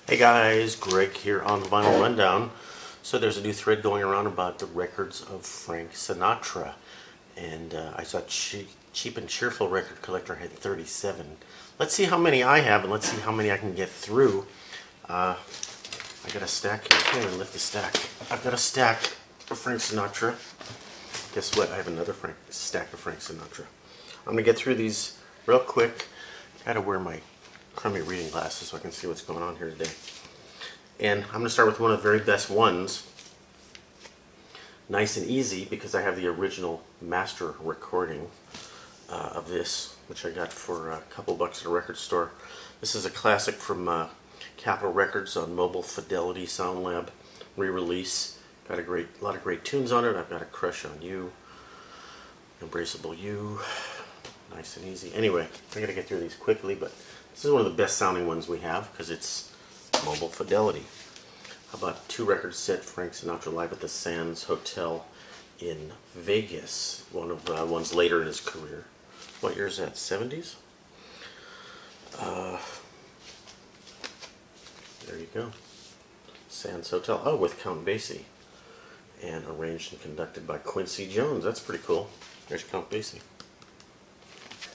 Hey guys, Greg here on the Vinyl Rundown. So there's a new thread going around about the records of Frank Sinatra, and I saw Cheap and Cheerful Record Collector had 37. Let's see how many I have, and let's see how many I can get through. I got a stack here. I can't even lift the stack. I've got a stack of Frank Sinatra. Guess what? I have another stack of Frank Sinatra. I'm going to get through these real quick. Gotta wear my crummy reading glasses so I can see what's going on here today. And I'm going to start with one of the very best ones. Nice and easy, because I have the original master recording of this, which I got for a couple bucks at a record store. This is a classic from Capitol Records on Mobile Fidelity Sound Lab re-release. Got a lot of great tunes on it. I've got a Crush on You, Embraceable You, nice and easy. Anyway, I gotta get through these quickly, but this is one of the best sounding ones we have because it's Mobile Fidelity. How about 2 record set, Frank Sinatra live at the Sands Hotel in Vegas, one of the ones later in his career. What year is that, 70s? There you go. Sands Hotel, oh, with Count Basie. And arranged and conducted by Quincy Jones. That's pretty cool. There's Count Basie.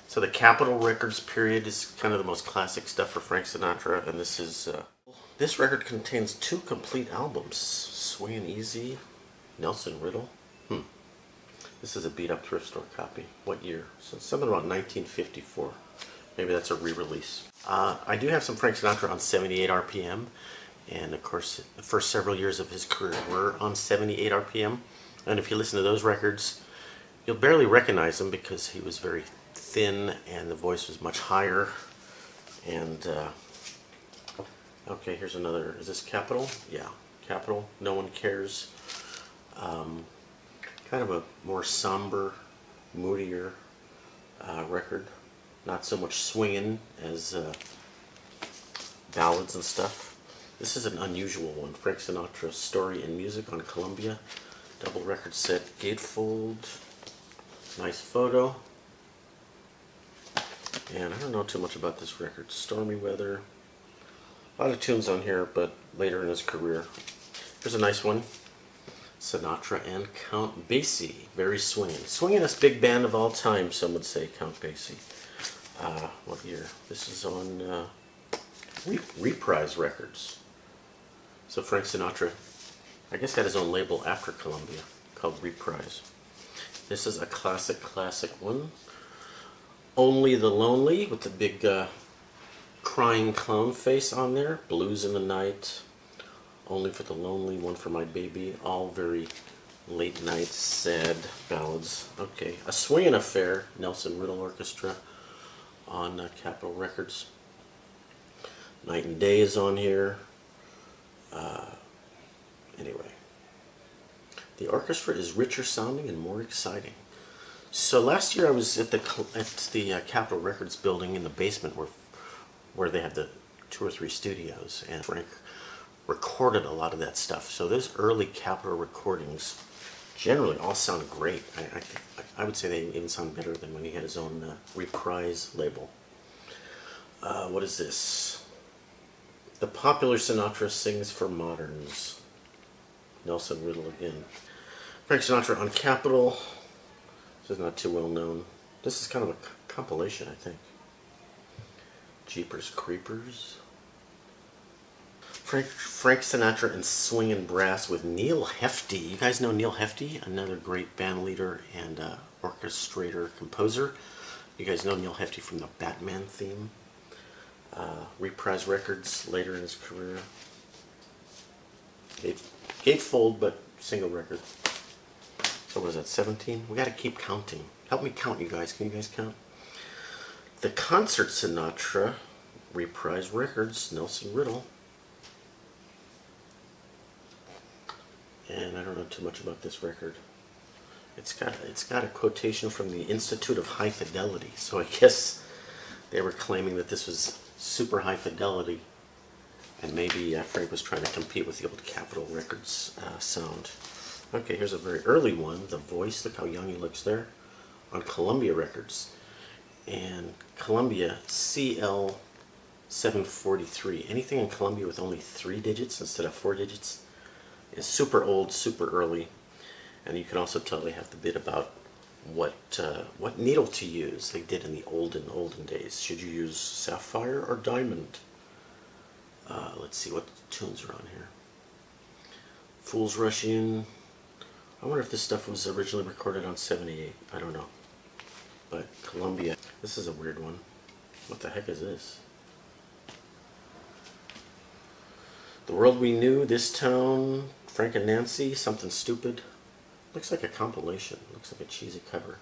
So the Capitol Records period is kind of the most classic stuff for Frank Sinatra, and this record contains 2 complete albums. Swingin' Easy, Nelson Riddle. This is a beat-up thrift store copy. What year? So something about 1954. Maybe that's a re-release. I do have some Frank Sinatra on 78 RPM, and of course the first several years of his career were on 78 RPM. And if you listen to those records, you'll barely recognize him because he was very thin and the voice was much higher. And okay, here's another. Is this Capitol? Yeah, Capitol. No One Cares. Kind of a more somber, moodier record. Not so much swinging as ballads and stuff. This is an unusual one. Frank Sinatra's Story and Music on Columbia. Double record set, gatefold. Nice photo. And I don't know too much about this record. Stormy Weather. A lot of tunes on here, but later in his career. Here's a nice one. Sinatra and Count Basie. Very swinging. Swingin'est big band of all time, some would say, Count Basie. What year? This is on Reprise Records. So Frank Sinatra, I guess, had his own label after Columbia called Reprise. This is a classic one. Only the Lonely, with the big crying clown face on there. Blues in the Night, Only for the Lonely, One for My Baby. All very late night, sad ballads. Okay, A Swingin' Affair, Nelson Riddle Orchestra on Capitol Records. Night and Day is on here. Anyway, the orchestra is richer sounding and more exciting. So last year I was at the Capitol Records building in the basement where they had the 2 or 3 studios, and Frank recorded a lot of that stuff. So those early Capitol recordings generally all sound great. I would say they even sound better than when he had his own Reprise label. What is this? The Popular Sinatra Sings for Moderns. Nelson Riddle again. Frank Sinatra on Capitol. This is not too well known. This is kind of a compilation, I think. Jeepers Creepers. Frank Sinatra and Swingin' Brass with Neil Hefti. You guys know Neil Hefti? Another great band leader and orchestrator, composer. You guys know Neil Hefti from the Batman theme. Reprise Records later in his career. Gatefold, but single record. So what is that, 17? We got to keep counting. Help me count, you guys. Can you guys count? The Concert Sinatra, Reprise Records, Nelson Riddle. And I don't know too much about this record. It's got a quotation from the Institute of High Fidelity. So I guess they were claiming that this was super high fidelity, and maybe Frank was trying to compete with the old Capitol Records sound. Okay, here's a very early one, The Voice. Look how young he looks there, on Columbia Records. And Columbia, CL 743. Anything in Columbia with only 3 digits instead of 4 digits is super old, super early. And you can also tell they have the bit about what needle to use. They did in the olden days. Should you use sapphire or diamond? Let's see what tunes are on here. Fools Rush In. I wonder if this stuff was originally recorded on 78. I don't know. But Columbia. This is a weird one. What the heck is this? The World We Knew, This Town, Frank and Nancy, Something Stupid. Looks like a compilation. Looks like a cheesy cover.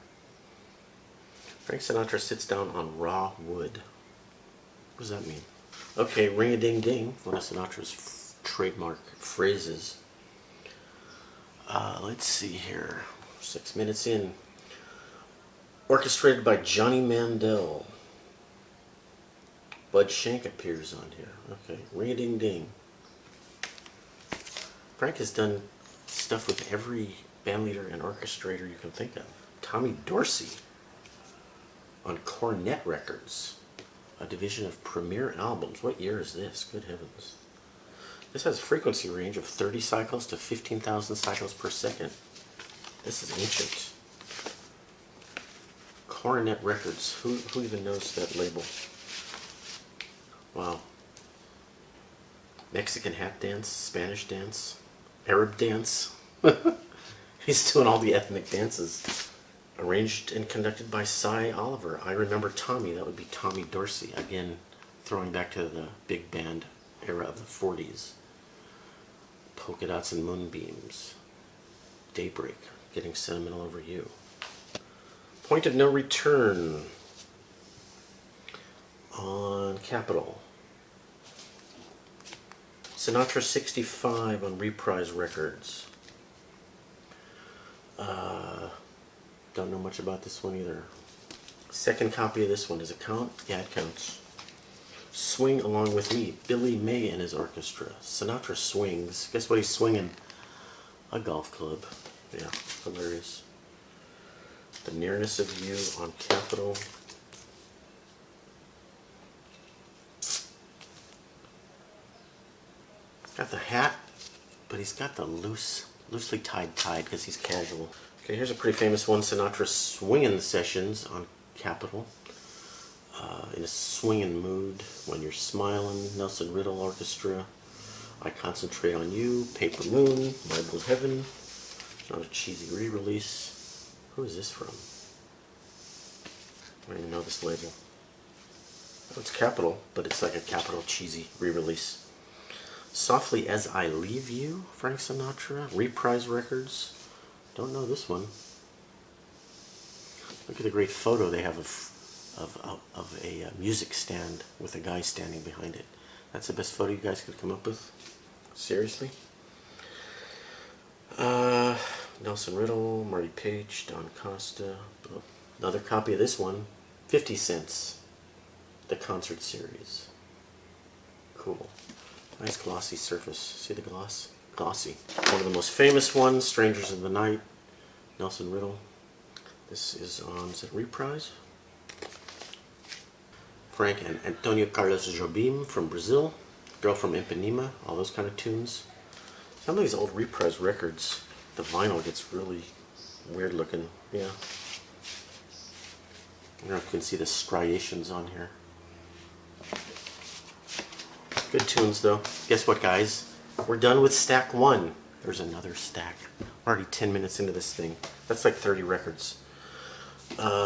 Frank Sinatra Sits Down on Raw Wood. What does that mean? Okay, Ring-a-Ding-Ding, one of Sinatra's trademark phrases. Let's see here. 6 minutes in. Orchestrated by Johnny Mandel. Bud Shank appears on here. Okay, Ring-a-Ding-Ding. Frank has done stuff with every bandleader and orchestrator you can think of. Tommy Dorsey on Cornet Records, a division of Premier Albums. What year is this? Good heavens. This has a frequency range of 30 cycles to 15,000 cycles per second. This is ancient. Cornet Records. Who even knows that label? Wow. Mexican hat dance, Spanish dance, Arab dance. He's doing all the ethnic dances. Arranged and conducted by Cy Oliver. I Remember Tommy. That would be Tommy Dorsey. Again, throwing back to the big band era of the 40s. Polka Dots and Moonbeams. Daybreak. Getting Sentimental Over You. Point of No Return on Capitol. Sinatra 65 on Reprise Records. Don't know much about this one either. Second copy of this one. Does it count? Yeah, it counts. Swing Along With Me. Billy May and his orchestra. Sinatra swings. Guess what he's swinging? A golf club. Yeah, hilarious. The Nearness of You on Capitol. Got the hat, but he's got the loosely tied tie because he's casual. Okay, here's a pretty famous one. Sinatra Swingin' Sessions on Capitol. In a swingin' mood, When You're Smiling, Nelson Riddle Orchestra. I Concentrate on You, Paper Moon, My Blue Heaven. Not a cheesy re-release. Who is this from? I don't even know this label. Oh, it's Capitol, but it's like a Capitol cheesy re-release. Softly As I Leave You, Frank Sinatra. Reprise Records. Don't know this one. Look at the great photo they have of a music stand with a guy standing behind it. That's the best photo you guys could come up with? Seriously? Nelson Riddle, Marty Page, Don Costa. Another copy of this one. 50 cents. The concert series. Cool. Nice glossy surface. See the gloss? Glossy. One of the most famous ones, Strangers in the Night. Nelson Riddle. This is on, is it Reprise? Frank and Antonio Carlos Jobim from Brazil. Girl from Ipanema. All those kind of tunes. Some of these old Reprise records, the vinyl gets really weird looking. Yeah. I don't know if you can see the striations on here. Good tunes though. Guess what, guys? We're done with stack 1. There's another stack. We're already 10 minutes into this thing. That's like 30 records.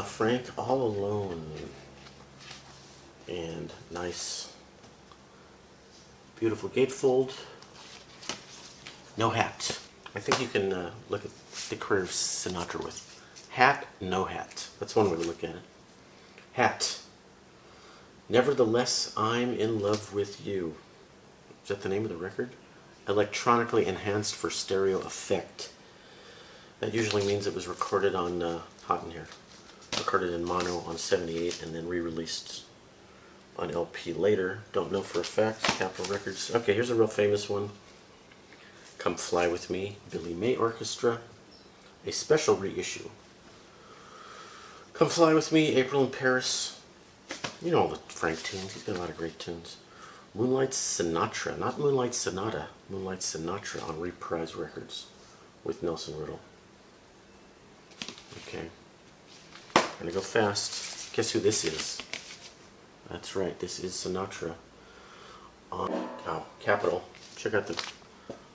Frank All Alone. And nice, beautiful gatefold. No hat. I think you can look at the career of Sinatra with hat, no hat. That's one way to look at it. Hat. Nevertheless, I'm in Love with You. Is that the name of the record? Electronically enhanced for stereo effect. That usually means it was recorded on, hot in here, recorded in mono on 78 and then re-released on LP later. Don't know for a fact. Capitol Records. Okay, here's a real famous one. Come Fly With Me, Billy May Orchestra. A special reissue. Come Fly With Me, April in Paris. You know all the Frank tunes. He's got a lot of great tunes. Moonlight Sinatra, not Moonlight Sonata. Moonlight Sinatra on Reprise Records with Nelson Riddle. Okay. Gonna go fast. Guess who this is? That's right, this is Sinatra on Capitol. Check out the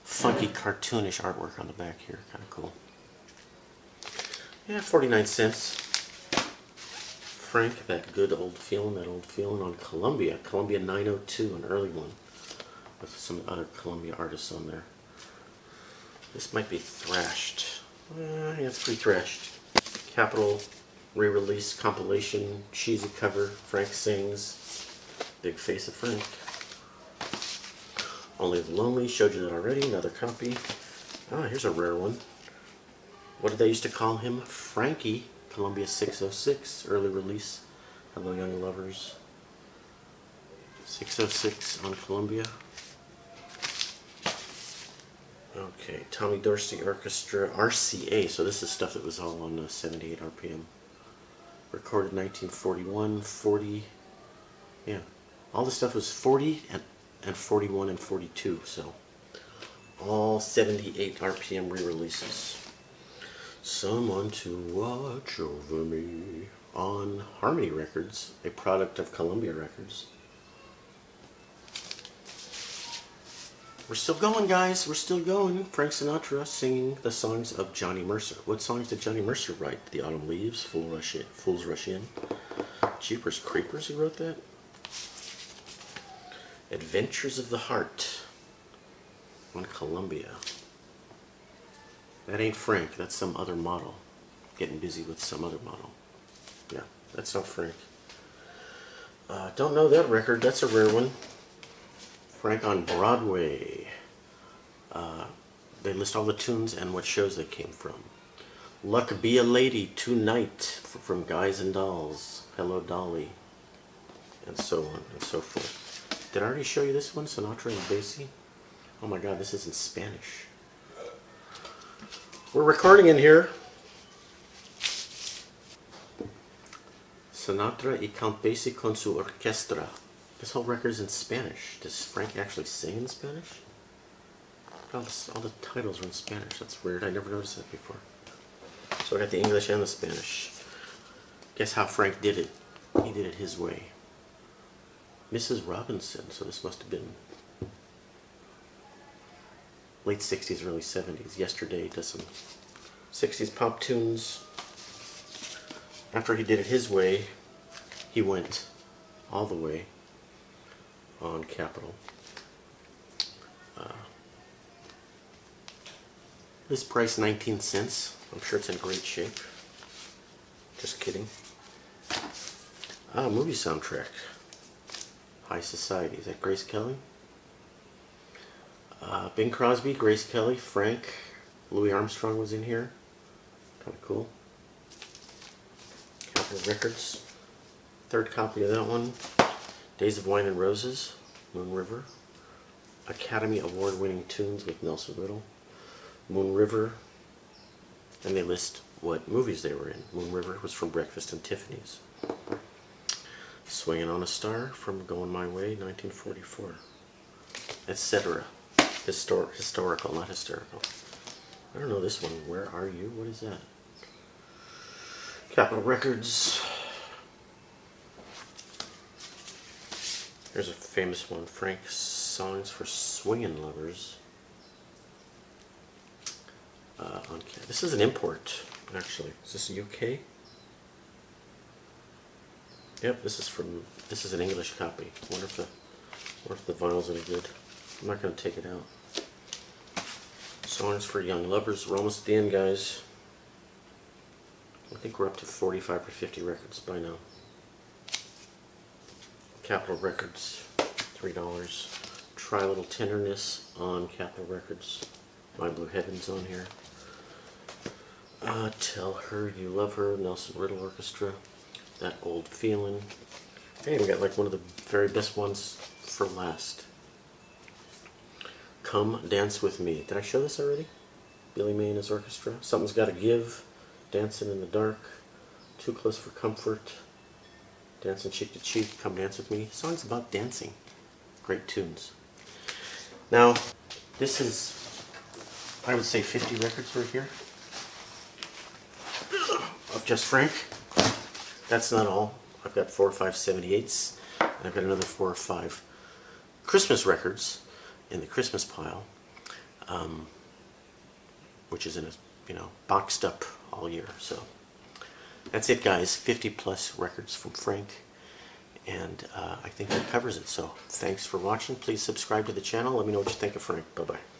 funky cartoonish artwork on the back here. Kind of cool. Yeah, 49 cents. Frank, that good old feeling on Columbia. Columbia 902, an early one with some other Columbia artists on there. This might be thrashed. Yeah, it's pretty thrashed. Capitol re-release compilation, cheesy cover, Frank sings, big face of Frank. Only the Lonely, showed you that already, another copy. Ah, here's a rare one. What did they used to call him? Frankie, Columbia 606, early release. Hello Young Lovers. 606 on Columbia. Okay, Tommy Dorsey Orchestra, RCA, so this is stuff that was all on 78 RPM. Recorded 1941, 40, yeah. All the stuff was 40 and 41 and 42, so all 78 RPM re-releases. Someone to Watch Over Me on Harmony Records, a product of Columbia Records. We're still going, guys. We're still going. Frank Sinatra singing the songs of Johnny Mercer. What songs did Johnny Mercer write? The Autumn Leaves, Fools Rush In. Jeepers Creepers, he wrote that. Adventures of the Heart on Columbia. That ain't Frank. That's some other model. Getting busy with some other model. Yeah, that's not Frank. Don't know that record. That's a rare one. Frank on Broadway. They list all the tunes and what shows they came from. Luck Be a Lady Tonight from Guys and Dolls. Hello Dolly. And so on and so forth. Did I already show you this one? Sinatra and Basie? Oh my god, this is in Spanish. We're recording in here. Sinatra y Count Basie con su orquestra. This whole record is in Spanish. Does Frank actually sing in Spanish? All the titles are in Spanish. That's weird. I never noticed that before. So I got the English and the Spanish. Guess how Frank did it? He did it his way. Mrs. Robinson. So this must have been late 60s, early 70s. Yesterday does some 60s pop tunes. After he did it his way, he went all the way on Capitol. This price 19 cents. I'm sure it's in great shape. Just kidding. Movie soundtrack. High Society. Is that Grace Kelly? Bing Crosby, Grace Kelly, Frank, Louis Armstrong was in here. Kind of cool. Capitol Records. Third copy of that one. Days of Wine and Roses, Moon River. Academy Award winning tunes with Nelson Riddle. Moon River. And they list what movies they were in. Moon River was from Breakfast and Tiffany's. Swinging on a Star from Going My Way, 1944. Etc. Historical, not hysterical. I don't know this one. Where Are You? What is that? Capitol Records. Here's a famous one. Frank's Songs for Swingin' Lovers. This is an import, actually. Is this UK? Yep, this is an English copy. Wonder if the vinyl's any good. I'm not going to take it out. Songs for Young Lovers. We're almost at the end, guys. I think we're up to 45 or 50 records by now. Capitol Records, $3. Try a Little Tenderness on Capitol Records. My Blue Heaven's on here. Tell Her You Love Her, Nelson Riddle Orchestra. That Old Feelin'. Hey, we got like one of the very best ones for last. Come Dance With Me. Did I show this already? Billy May and his orchestra. Something's Gotta Give. Dancing in the Dark. Too Close for Comfort. Dancing Cheek to Cheek, Come Dance With Me. Songs about dancing. Great tunes. Now, this is, I would say, 50 records right here of just Frank. That's not all. I've got 4 or 5 78s, and I've got another 4 or 5 Christmas records in the Christmas pile, which is in a, boxed up all year. So that's it, guys. 50 plus records from Frank, and I think that covers it. So thanks for watching. Please subscribe to the channel. Let me know what you think of Frank. Bye bye.